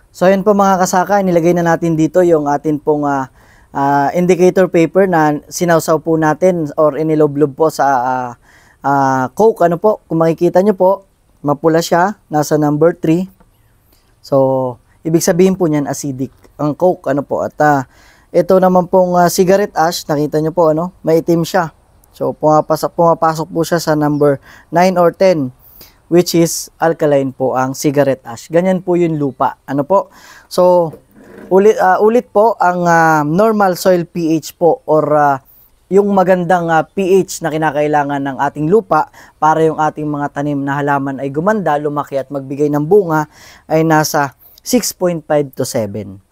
So ayan po mga kasaka, nilagay na natin dito yung atin pong indicator paper na sinawsaw po natin or iniloblob po sa Coke. Ano po, kung makikita nyo po, mapula siya, nasa number 3. So, ibig sabihin po niyan acidic ang Coke. Ano po, at ito naman pong cigarette ash, nakita nyo po, ano, may itim siya. So, pumapasok po siya sa number 9 or 10. Which is alkaline po ang cigarette ash. Ganyan po yung lupa. Ano po? So, ulit po ang normal soil pH po or yung magandang pH na kinakailangan ng ating lupa para yung ating mga tanim na halaman ay gumanda, lumaki at magbigay ng bunga ay nasa 6.5 to 7.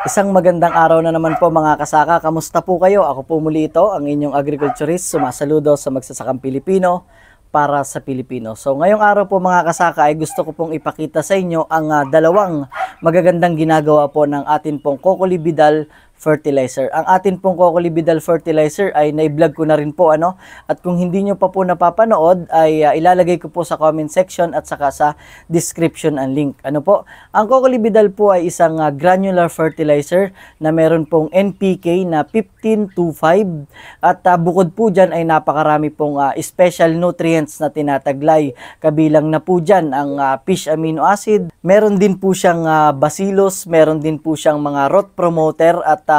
Isang magandang araw na naman po mga kasaka. Kamusta po kayo? Ako po muli ito, ang inyong agriculturist. Sumasaludo sa magsasakang Pilipino para sa Pilipino. So ngayong araw po mga kasaka ay gusto ko pong ipakita sa inyo ang dalawang magagandang ginagawa po ng atin pong Cocolibidal fertilizer. Ang atin pong Cocolibidal fertilizer ay na-vlog ko na rin po, ano, at kung hindi nyo pa po napapanood ay ilalagay ko po sa comment section at saka sa description ang link. Ano po? Ang Cocolibidal po ay isang granular fertilizer na meron pong NPK na 15-5 at bukod po dyan ay napakarami pong special nutrients na tinataglay. Kabilang na po dyan ang fish amino acid, meron din po siyang bacillus, meron din po siyang mga rot promoter at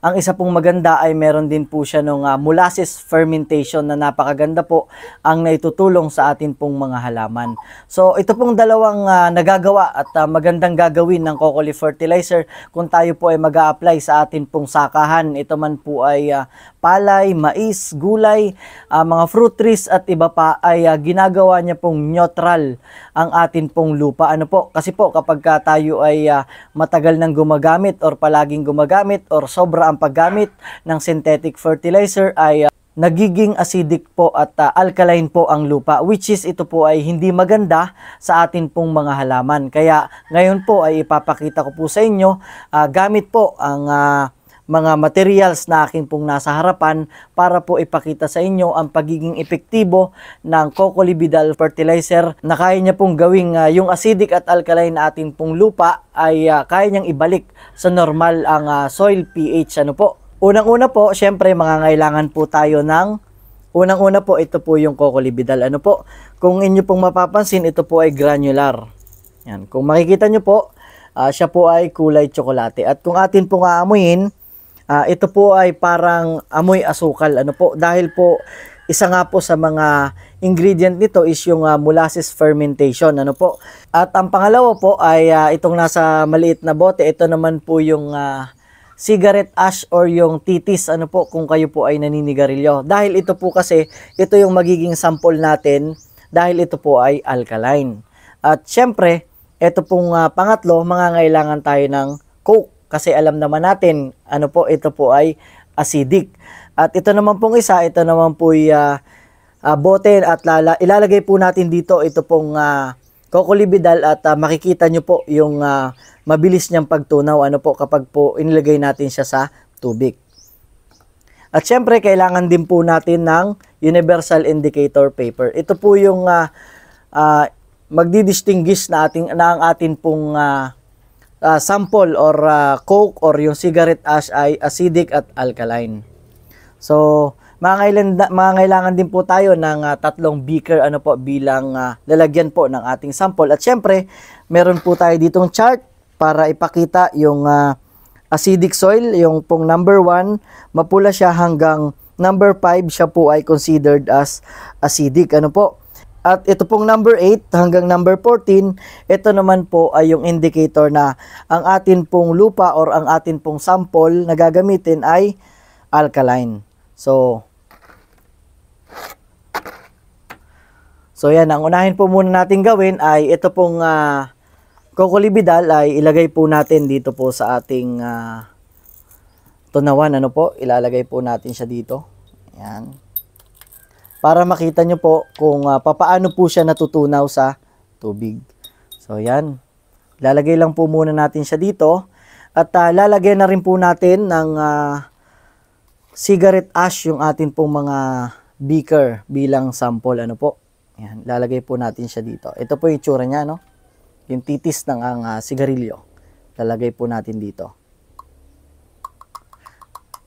ang isa pong maganda ay meron din po siya ng molasses fermentation na napakaganda po ang naitutulong sa atin pong mga halaman. So ito pong dalawang nagagawa at magandang gagawin ng Cocoli fertilizer kung tayo po ay mag-a-apply sa atin pong sakahan. Ito man po ay palay, mais, gulay, mga fruit trees at iba pa ay ginagawa niya pong neutral ang atin pong lupa. Ano po? Kasi po kapag tayo ay matagal nang gumagamit or palaging gumagamit or sobra ang paggamit ng synthetic fertilizer ay nagiging acidic po at alkaline po ang lupa, which is ito po ay hindi maganda sa atin pong mga halaman. Kaya ngayon po ay ipapakita ko po sa inyo gamit po ang mga materials na aking pong nasa harapan para po ipakita sa inyo ang pagiging epektibo ng Cocolibidal fertilizer na kaya niya pong gawing yung acidic at alkaline na ating pong lupa ay kaya niyang ibalik sa normal ang soil pH. Ano po? Unang-una po, syempre mangangailangan po tayo ng unang-una po, ito po yung Cocolibidal. Ano po? Kung inyo pong mapapansin, ito po ay granular. Yan. Kung makikita nyo po, siya po ay kulay tsokolate. At kung atin pong aamuyin, ito po ay parang amoy asukal. Ano po? Dahil po isa nga po sa mga ingredient nito is yung molasses fermentation. Ano po? At ang pangalawa po ay itong nasa maliit na bote. Ito naman po yung cigarette ash or yung titis. Ano po? Kung kayo po ay naninigarilyo. Dahil ito po kasi, ito yung magiging sample natin dahil ito po ay alkaline. At syempre, ito pong pangatlo, mangangailangan tayo ng Coke. Kasi alam naman natin, ano po, ito po ay acidic. At ito naman pong isa, ito naman po ay bote at ilalagay po natin dito ito pong Cocolibidal at makikita nyo po yung mabilis niyang pagtunaw, ano po, kapag po inilagay natin siya sa tubig. At syempre, kailangan din po natin ng universal indicator paper. Ito po yung magdidistinguish na ang atin pong sample or Coke or yung cigarette ash ay acidic at alkaline. So, mangangailangan din po tayo ng tatlong beaker, ano po, bilang lalagyan po ng ating sample. At syempre, meron po tayo ditong chart para ipakita yung acidic soil, yung pong number 1, mapula siya hanggang number 5, siya po ay considered as acidic. Ano po? At ito pong number 8 hanggang number 14, ito naman po ay yung indicator na ang atin pong lupa or ang atin pong sample na gagamitin ay alkaline. So yan, ang unahin po muna natin gawin ay ito pong Cocolibidal ay ilagay po natin dito po sa ating tunawan. Ano po? Ilalagay po natin siya dito. Ayan. Para makita nyo po kung papaano po siya natutunaw sa tubig. So yan, lalagay lang po muna natin siya dito at lalagyan na rin po natin ng cigarette ash yung atin pong mga beaker bilang sample. Ano po? Yan, lalagay po natin siya dito. Ito po yung itsura niya, no? Yung titis ng sigarilyo. Lalagay po natin dito.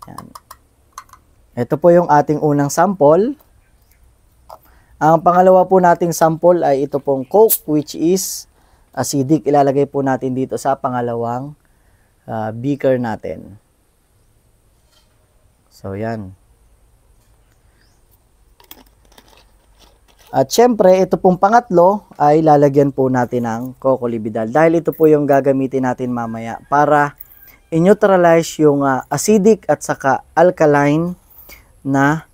Yan. Ito po yung ating unang sample. Ang pangalawa po nating sample ay ito pong Coke, which is acidic. Ilalagay po natin dito sa pangalawang beaker natin. So, yan. At syempre, ito pong pangatlo ay lalagyan po natin ng cocolibidal. Dahil ito po yung gagamitin natin mamaya para i-neutralize yung acidic at saka alkaline na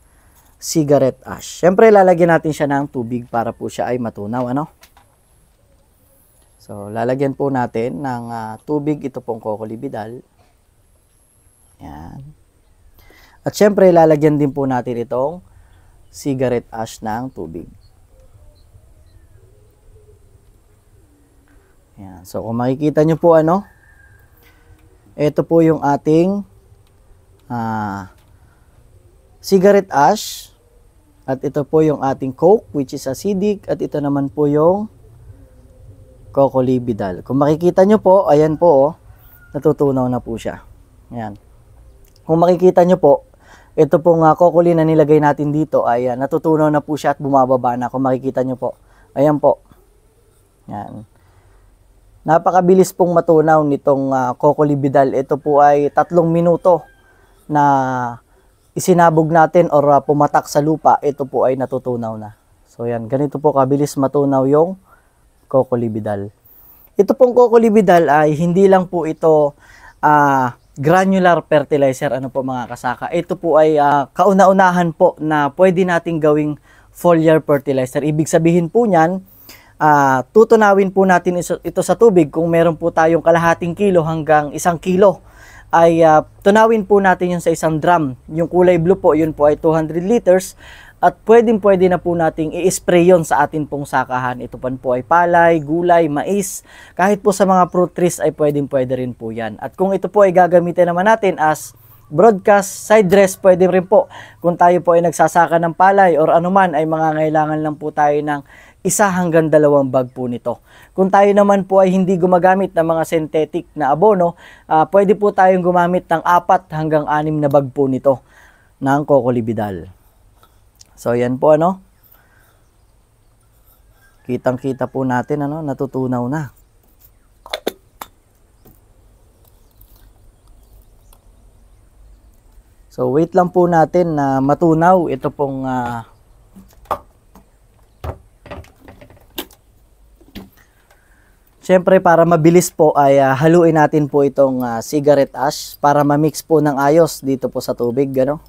cigarette ash. Siyempre, lalagyan natin siya ng tubig para po siya ay matunaw, ano? So, lalagyan po natin ng tubig ito pong cocolibidal. Yan. At siyempre, lalagyan din po natin itong cigarette ash ng tubig. Yan. So, kung makikita nyo po, ano? Ito po yung ating cigarette ash. At ito po yung ating Coke, which is acidic. At ito naman po yung cocolibidal. Kung makikita nyo po, ayan po, oh, natutunaw na po siya. Ayan. Kung makikita nyo po, ito pong cocoli na nilagay natin dito ay natutunaw na po siya at bumababa na. Kung makikita nyo po. Ayan po. Ayan. Napakabilis pong matunaw nitong cocolibidal. Ito po ay 3 minuto na isinabog natin or pumatak sa lupa, ito po ay natutunaw na. So yan, ganito po kabilis matunaw yung cocolibidal. Ito pong cocolibidal ay hindi lang po ito granular fertilizer, ano po mga kasaka. Ito po ay kauna-unahan po na pwede nating gawing foliar fertilizer. Ibig sabihin po niyan, tutunawin po natin ito sa tubig kung meron po tayong kalahating kilo hanggang 1 kilo. Ay tunawin po natin yun sa isang drum. Yung kulay blue po, yun po ay 200 liters. At pwede na po nating i-spray yun sa atin pong sakahan. Ito po ay palay, gulay, mais. Kahit po sa mga fruit trees ay pwede rin po yan. At kung ito po ay gagamitin naman natin as broadcast side dress, pwede rin po. Kung tayo po ay nagsasaka ng palay or anuman, ay mangangailangan lang po tayo ng 1 hanggang 2 bag po nito. Kung tayo naman po ay hindi gumagamit ng mga synthetic na abono, pwede po tayong gumamit ng 4 hanggang 6 na bag po nito ng cocolibidal. So yan po, ano. Kitang-kita po natin, ano, natutunaw na. So wait lang po natin na matunaw ito pong Siyempre, para mabilis po ay haluin natin po itong cigarette ash para ma-mix po ng ayos dito po sa tubig, gano.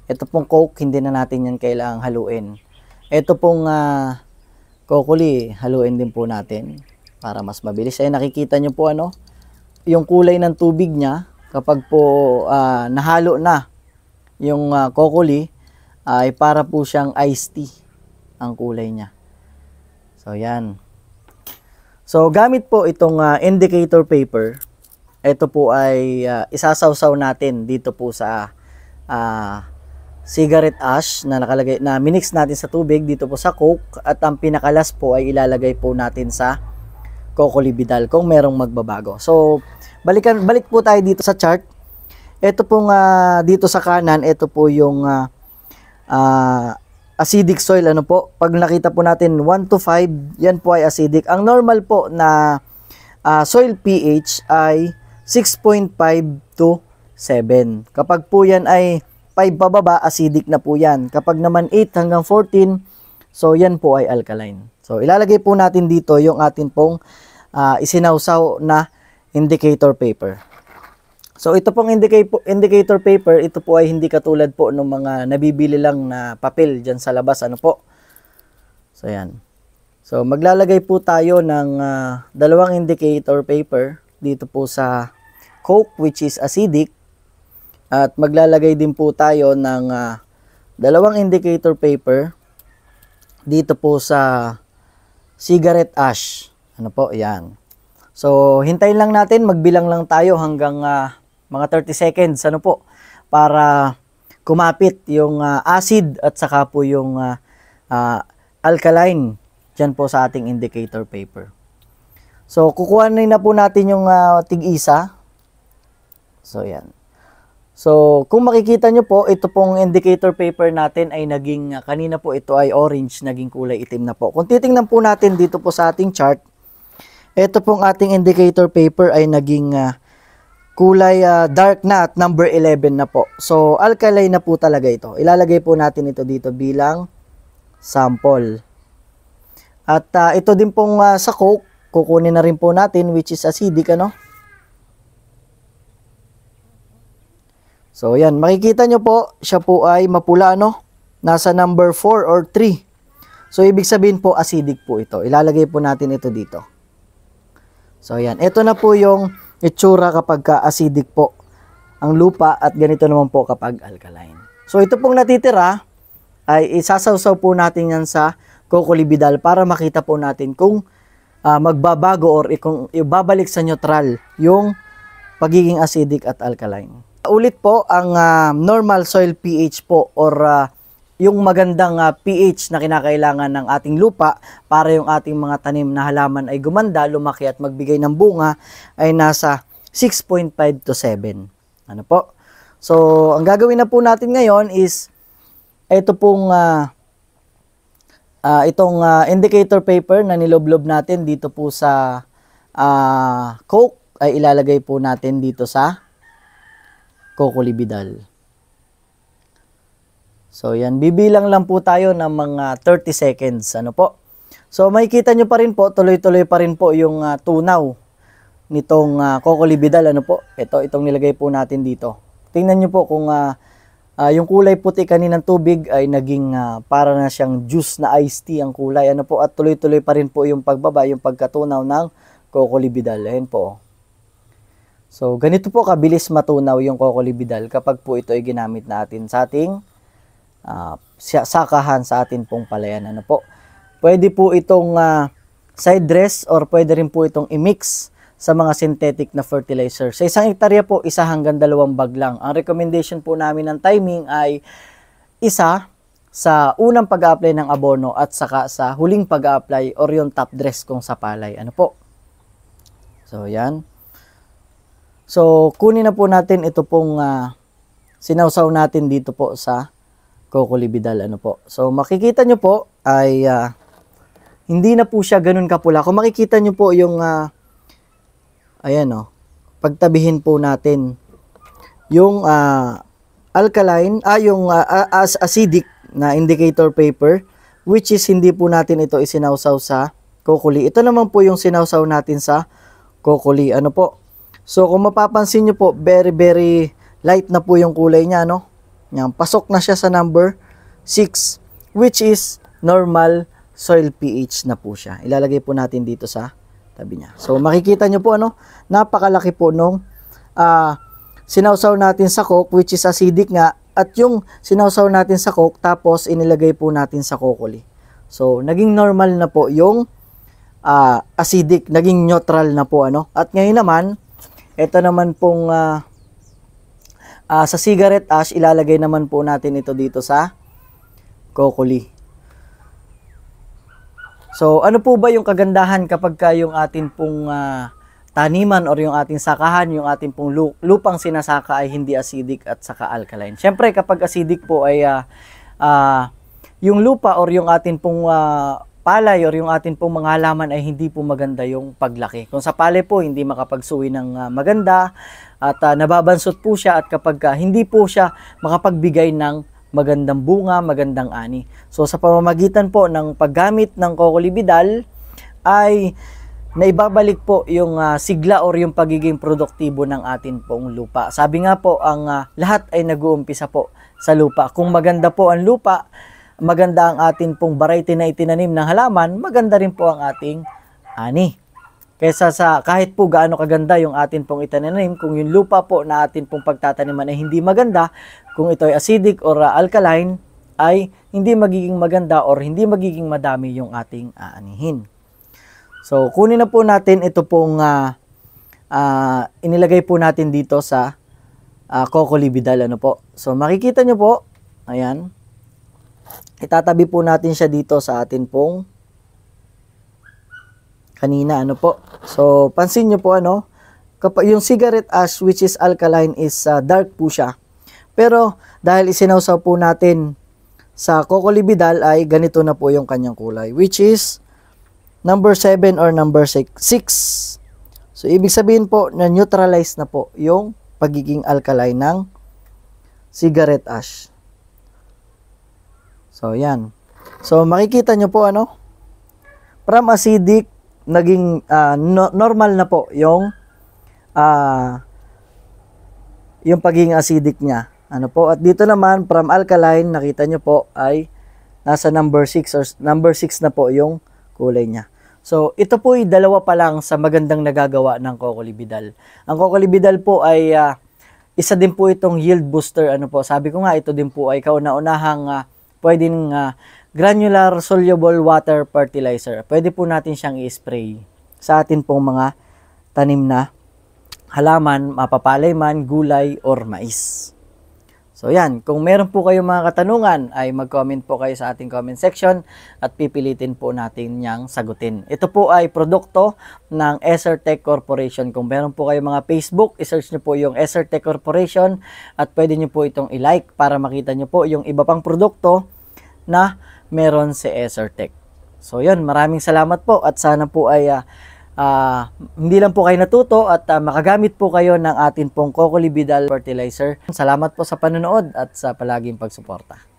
Ito pong Coke, hindi na natin yan kailangang haluin. Ito pong cocoli, haluin din po natin para mas mabilis. Ay nakikita nyo po, ano, yung kulay ng tubig niya kapag po nahalo na yung cocoli ay para po siyang iced tea ang kulay niya. So yan. So, gamit po itong indicator paper, ito po ay isasawsaw natin dito po sa cigarette ash na nakalagay, na minix natin sa tubig dito po sa Coke, at ang pinakalas po ay ilalagay po natin sa cocolibidal kung merong magbabago. So, balik po tayo dito sa chart. Ito pong dito sa kanan, ito po yung acidic soil, ano po. Pag nakita po natin 1 to 5, yan po ay acidic. Ang normal po na soil pH ay 6.5 to 7. Kapag po yan ay 5 pababa, acidic na po yan. Kapag naman 8 hanggang 14, so yan po ay alkaline. So ilalagay po natin dito yung atin pong isinawsaw na indicator paper. So ito pong indicator paper, ito po ay hindi katulad po ng mga nabibili lang na papel dyan sa labas, ano po. So yan. So maglalagay po tayo ng 2 indicator paper dito po sa Coke, which is acidic. At maglalagay din po tayo ng 2 indicator paper dito po sa cigarette ash. Ano po, yan. So hintayin lang natin, magbilang lang tayo hanggang mga 30 seconds, ano po, para kumapit yung acid at saka po yung alkaline dyan po sa ating indicator paper. So, kukuha na po natin yung tig-isa. So, yan. So, kung makikita nyo po, ito pong indicator paper natin ay naging, kanina po ito ay orange, naging kulay itim na po. Kung titingnan po natin dito po sa ating chart, ito pong ating indicator paper ay naging kulay dark na at number 11 na po. So, alkaline na po talaga ito. Ilalagay po natin ito dito bilang sample. At ito din pong sa Coke, kukunin na rin po natin which is acidic, ano? So, yan. Makikita nyo po, siya po ay mapula, no? Nasa number 4 or 3. So, ibig sabihin po, acidic po ito. Ilalagay po natin ito dito. So, yan. Ito na po yung itsura kapag acidic po ang lupa at ganito naman po kapag alkaline. So, ito pong natitira ay isasawsaw po natin yan sa kokolibidal para makita po natin kung magbabago or kung ibabalik sa neutral yung pagiging acidic at alkaline. Ulit po, ang normal soil pH po or yung magandang pH na kinakailangan ng ating lupa para yung ating mga tanim na halaman ay gumanda, lumaki at magbigay ng bunga ay nasa 6.5 to 7. Ano po? So, ang gagawin na po natin ngayon is ito pong itong indicator paper na niloblob natin dito po sa Coke ay ilalagay po natin dito sa kokolibidal. So, yan. Bibilang lang po tayo ng mga 30 seconds. Ano po? So, makikita nyo pa rin po, tuloy-tuloy pa rin po yung tunaw nitong kokolibidal. Ano po? Itong nilagay po natin dito. Tingnan nyo po kung yung kulay puti kaninang tubig ay naging para na siyang juice na iced tea ang kulay. Ano po? At tuloy-tuloy pa rin po yung pagbaba, yung pagkatunaw ng kokolibidal. Ayan po. So, ganito po kabilis matunaw yung kokolibidal kapag po ito ay ginamit natin sa ating sakahan sa atin pong palayan. Ano po? Pwede po itong side dress or pwede rin po itong i-mix sa mga synthetic na fertilizer. Sa isang hektarya po, 1 hanggang 2 bag lang. Ang recommendation po namin ng timing ay 1 sa unang pag-apply ng abono at saka sa huling pag-apply or yung top dress kung sa palay. Ano po? So, yan. So, kunin na po natin ito pong sinawsaw natin dito po sa kokolibidal. Ano po? So, makikita nyo po ay hindi na po siya ganun kapula. Kung makikita nyo po yung ayan o, pagtabihin po natin yung alkaline, yung acidic na indicator paper which is hindi po natin ito isinawsaw sa kokoli. Ito naman po yung sinawsaw natin sa kokoli. Ano po? So, kung mapapansin nyo po, very, very light na po yung kulay niya, no? Yan, pasok na siya sa number 6, which is normal soil pH na po siya. Ilalagay po natin dito sa tabi niya. So, makikita nyo po, ano? Napakalaki po nung sinawsaw natin sa Coke, which is acidic nga, at yung sinawsaw natin sa Coke, tapos inilagay po natin sa kokoli. So, naging normal na po yung acidic, naging neutral na po, ano? At ngayon naman, ito naman pong sa cigarette ash, ilalagay naman po natin ito dito sa kokoli. So, ano po ba yung kagandahan kapag yung atin pong taniman or yung ating sakahan, yung ating pong lupang sinasaka ay hindi acidic at saka alkaline? Siyempre, kapag acidic po ay yung lupa or yung atin pong palay or yung atin pong mga halaman ay hindi po maganda yung paglaki. Kung sa palay po, hindi makapagsuwi ng maganda at nababansot po siya at kapag hindi po siya makapagbigay ng magandang bunga, magandang ani. So sa pamamagitan po ng paggamit ng kokolibidal ay naibabalik po yung sigla or yung pagiging produktibo ng atin pong lupa. Sabi nga po, ang lahat ay nag-uumpisa po sa lupa. Kung maganda po ang lupa, maganda ang atin pong variety na itinanim ng halaman, maganda rin po ang ating ani. Kaysa sa kahit po gaano kaganda yung atin pong itinanim, kung yung lupa po na atin pong pagtataniman ay hindi maganda, kung ito ay acidic or alkaline, ay hindi magiging maganda or hindi magiging madami yung ating aanihin. So, kunin na po natin ito pong inilagay po natin dito sa Cocolibidal, ano po. So makikita nyo po, ayan, itatabi po natin siya dito sa atin pong kanina, ano po. So pansin nyo po, ano, yung cigarette ash which is alkaline is dark po siya. Pero dahil isinawsaw po natin sa Cocolibidal ay ganito na po yung kanyang kulay, which is number 7 or number 6. So ibig sabihin po na neutralize na po yung pagiging alkaline ng cigarette ash. So yan. So makikita nyo po, ano, from acidic naging normal na po yung pagiging acidic niya. Ano po? At dito naman from alkaline, nakita nyo po ay nasa number 6 or number 6 na po yung kulay niya. So ito po ay dalawa pa lang sa magandang nagagawa ng Cocolibidal. Ang Cocolibidal po ay isa din po itong yield booster, ano po. Sabi ko nga, ito din po ay kauna-unahang pwedeng granular soluble water fertilizer. Pwede po natin siyang i-spray sa atin pong mga tanim na halaman, mapapalay man, gulay, or mais. So yan, kung meron po kayong mga katanungan ay mag-comment po kayo sa ating comment section at pipilitin po natin niyang sagutin. Ito po ay produkto ng Esertec Corporation. Kung meron po kayong mga Facebook, isearch niyo po yung Esertec Corporation at pwede niyo po itong i-like para makita niyo po yung iba pang produkto na meron si Esertec. So yun, maraming salamat po at sana po ay hindi lang po kayo natuto at makagamit po kayo ng atin pong Cocolibidal fertilizer. Salamat po sa panonood at sa palaging pagsuporta.